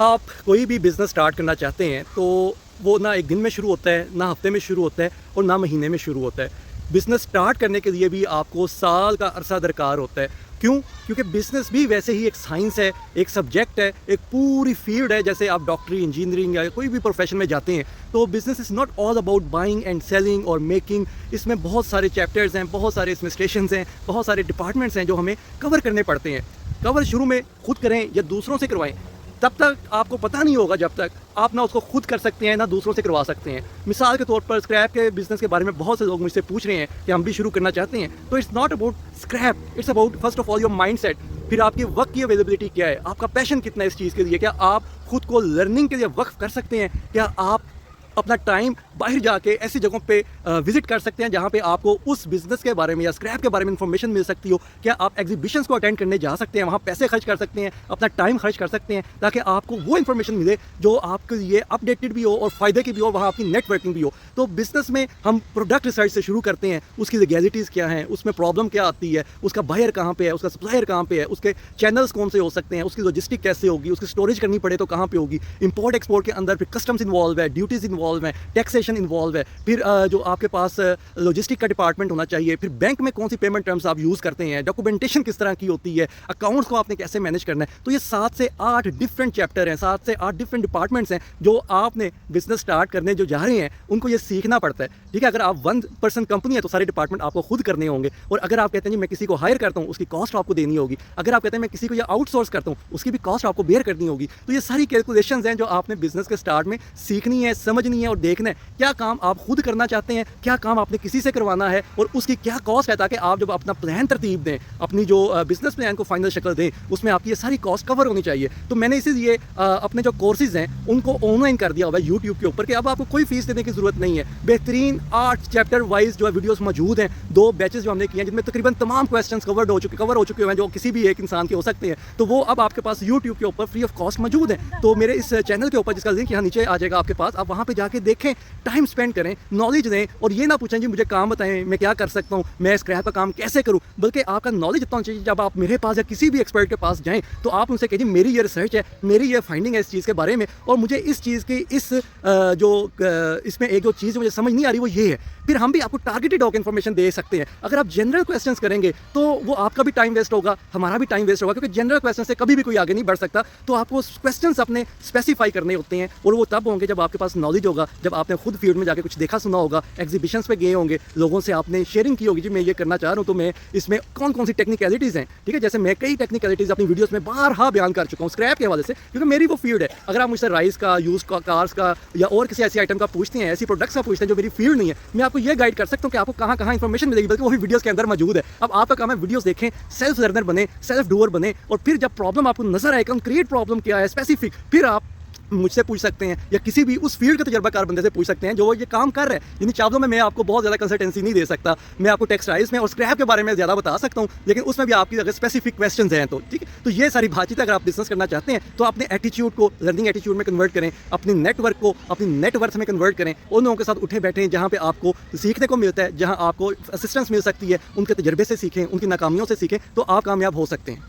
آپ کوئی بھی بزنس سٹارٹ کرنا چاہتے ہیں تو وہ نہ ایک دن میں شروع ہوتا ہے، نہ ہفتے میں شروع ہوتا ہے اور نہ مہینے میں شروع ہوتا ہے. بزنس سٹارٹ کرنے کے لیے بھی آپ کو سال کا عرصہ درکار ہوتا ہے. کیوں؟ کیونکہ بزنس بھی ویسے ہی ایک سائنس ہے، ایک سبجیکٹ ہے، ایک پوری فیلڈ ہے. جیسے آپ ڈاکٹری، انجینئرنگ یا کوئی بھی پروفیشن میں جاتے ہیں تو business is not all about buying and selling اور میکنگ. اس میں بہت سارے چیپٹرز ہیں، بہت سارے اس میں اسٹیشنز ہیں، بہت سارے ڈپارٹمنٹس ہیں جو ہمیں کور کرنے پڑتے ہیں. کور شروع میں خود کریں یا دوسروں سے کروائیں، تب تک آپ کو پتہ نہیں ہوگا جب تک آپ نہ اس کو خود کر سکتے ہیں نہ دوسروں سے کروا سکتے ہیں. مثال کے طور پر اسکریپ کے بزنس کے بارے میں بہت سے لوگ مجھ سے پوچھ رہے ہیں کہ ہم بھی شروع کرنا چاہتے ہیں. تو it's not about scrap, it's about first of all your mindset. پھر آپ کے وقت کی اویلیبلٹی کیا ہے، آپ کا پیشن کتنا ہے اس چیز کے لیے. کیا آپ خود کو لرننگ کے لیے وقف کر سکتے ہیں؟ کیا آپ اپنا ٹائم باہر جا کے ایسی جگہوں پہ وزٹ کر سکتے ہیں جہاں پہ آپ کو اس بزنس کے بارے میں یا اسکریپ کے بارے میں انفارمیشن مل سکتی ہو؟ کیا آپ ایگزیبیشنس کو اٹینڈ کرنے جا سکتے ہیں، وہاں پیسے خرچ کر سکتے ہیں، اپنا ٹائم خرچ کر سکتے ہیں تاکہ آپ کو وہ انفارمیشن ملے جو آپ کے لیے اپ ڈیٹڈ بھی ہو اور فائدے کی بھی ہو، وہاں آپ کی نیٹ ورکنگ بھی ہو. تو بزنس میں ہم پروڈکٹ ریسرچ سے شروع کرتے ہیں، اس کی لیگیلٹیز کیا ہیں، اس میں پرابلم کیا آتی ہے، اس کا بائر کہاں پہ ہے، اس کا سپلائر کہاں پہ ہے، اس کے چینلز کون سے ہو سکتے ہیں، اس کی لاجسٹک کیسے ہوگی، اس کی اسٹوریج کرنی پڑے تو کہاں پہ ہوگی، امپورٹ ایکسپورٹ کے اندر پھر کسٹمز انوالو ہے، ڈیوٹیز انوالو ہیں، ٹیکسیشن انوالو ہے، پھر جو آپ کے پاس لاجسٹک کا ڈپارٹمنٹ ہونا چاہیے، پھر بینک میں کون سی پیمنٹ ٹرمز آپ یوز کرتے ہیں، ڈاکومنٹیشن کس طرح کی ہوتی ہے، اکاؤنٹس کو آپ نے کیسے مینیج کرنا ہے. تو یہ 7 سے 8 ڈفرینٹ چیپٹر ہیں، 7 سے 8 ڈفرینٹ ڈپارٹمنٹس ہیں جو آپ نے بزنس سٹارٹ کرنے جو جا رہے ہیں ان کو یہ سیکھنا پڑتا ہے. ٹھیک ہے، اگر آپ 1% کمپنی ہے تو سارے ڈپارٹمنٹ آپ کو خود کرنے ہوں گے. اور اگر آپ کہتے ہیں جی میں کسی کو ہائر کرتا ہوں، اس کی کاسٹ آپ کو دینی ہوگی. اگر آپ کہتے ہیں میں کسی کو یہ آؤٹ سورس کرتا ہوں، اس کی بھی کاسٹ آپ کو بیئر کرنی ہوگی. تو یہ ساری کیلکولیشنز ہیں جو آپ نے بزنس کے سٹارٹ میں سیکھنی ہے، سمجھنی ہے اور دیکھنا ہے کیا کام آپ خود کرنا چاہتے ہیں، کیا کام آپ نے کسی سے کروانا ہے اور اس کی کیا کاسٹ ہے، تاکہ آپ جب اپنا پلان ترتیب دیں، اپنی جو بزنس پلان کو فائنل شکل دیں، اس میں آپ کی یہ ساری کاسٹ کور ہونی چاہیے. تو میں نے اسی لیے اپنے جو کورسز ہیں ان کو آن لائن کر دیا ہوا ہے یوٹیوب کے اوپر کہ اب آپ کو کوئی فیس دینے کی ضرورت نہیں ہے. بہترین 8 چیپٹر وائز جو ہے ویڈیوز موجود ہیں، 2 بیچز جو ہم نے کیے ہیں جن میں تقریباً تمام کویسچنس کور ہو چکے ہوئے ہیں جو کسی بھی ایک انسان کے ہو سکتے ہیں. تو وہ اب آپ کے پاس یوٹیوب کے اوپر فری آف کاسٹ موجود ہیں. تو میرے اس چینل کے اوپر جس کا لنک یہاں نیچے آ جائے گا آپ کے پاس، آپ وہاں پہ جا کے دیکھیں، ٹائم اسپینڈ کریں، نالج دیں اور یہ نہ پوچھیں جی مجھے کام بتائیں میں کیا کر سکتا ہوں، میں اسکریپ کا کام کیسے کروں. بلکہ آپ کا نالج اتنا چاہیے جب آپ میرے پاس یا کسی بھی ایکسپرٹ کے پاس جائیں تو آپ ان سے کہیں جی میری یہ ریسرچ ہے، میری یہ فائنڈنگ ہے اس چیز کے بارے میں اور مجھے اس چیز کی اس میں ایک جو چیز مجھے سمجھ نہیں آ رہی وہ یہ ہے. پھر ہم بھی آپ کو ٹارگیٹڈ ہو کے انفارمیشن دے سکتے ہیں. اگر آپ جنرل کویسچنس کریں گے تو وہ آپ کا بھی ٹائم ویسٹ ہوگا، ہمارا بھی ٹائم ویسٹ ہوگا، کیونکہ جنرل کویسچن سے کبھی بھی کوئی آگے نہیں بڑھ سکتا. تو آپ کو کویسچنس اپنے اسپیسیفائی کرنے ہوتے ہیں اور وہ تب ہوں گے جب آپ کے پاس نالج ہوگا، جب آپ نے خود فیلڈ میں جا کے کچھ دیکھا سنا ہوگا، ایگزیبیشنس پہ گئے ہوں گے، لوگوں سے آپ نے شیئرنگ کی ہوگی جی میں یہ کرنا چاہ رہا ہوں تو میں اس میں کون سی ٹیکنیکلٹیز ہیں. ٹھیک ہے، جیسے میں کئی ٹیکنیکلٹیز اپنی ویڈیوز میں بارہا بیان کر چکا ہوں اسکریپ کے حوالے سے، کیونکہ میری وہ فیلڈ ہے. اگر آپ مجھ سے رائس کا، یوز کا، کارس کا یا اور کسی ایسی آئٹم کا پوچھتے ہیں، ایسی پروڈکٹس کا پوچھتے ہیں جو میری فیلڈ نہیں ہے، میں آپ کو یہ گائڈ کر سکتا ہوں کہ آپ کو کہاں انفارمیشن ملے گی، بلکہ وہ بھی ویڈیوز کے اندر موجود ہے. اب آپ کا کام ہے ویڈیوز دیکھیں، سیلف لرنر بنیں، سیلف ڈوور بنیں اور پھر جب پرابلم آپ کو نظر آئے کنکریٹ پرابلم کیا ہے اسپیسیفک، پھر آپ مجھ سے پوچھ سکتے ہیں یا کسی بھی اس فیلڈ کے تجربہ کار بندے سے پوچھ سکتے ہیں جو یہ کام کر رہے ہیں. یعنی چاولوں میں آپ کو بہت زیادہ کنسلٹنسی نہیں دے سکتا، میں آپ کو ٹیکسٹائلز میں اور اسکریپ کے بارے میں زیادہ بتا سکتا ہوں، لیکن اس میں بھی آپ کی اگر اسپیسیفک کویسچنز ہیں تو ٹھیک ہے. تو یہ ساری بات چیت اگر آپ بزنس کرنا چاہتے ہیں تو اپنے ایٹیچیوڈ کو لرننگ ایٹیچیوڈ میں کنورٹ کریں، اپنی نیٹ ورک کو اپنی نیٹ ورتھ میں کنورٹ کریں، ان لوگوں کے ساتھ اٹھے بیٹھیں جہاں پہ آپ کو سیکھنے کو ملتا ہے، جہاں آپ کو اسسٹنس مل سکتی ہے، ان کے تجربے سے سیکھیں، ان کی ناکامیوں سے سیکھیں تو آپ کامیاب ہو سکتے ہیں.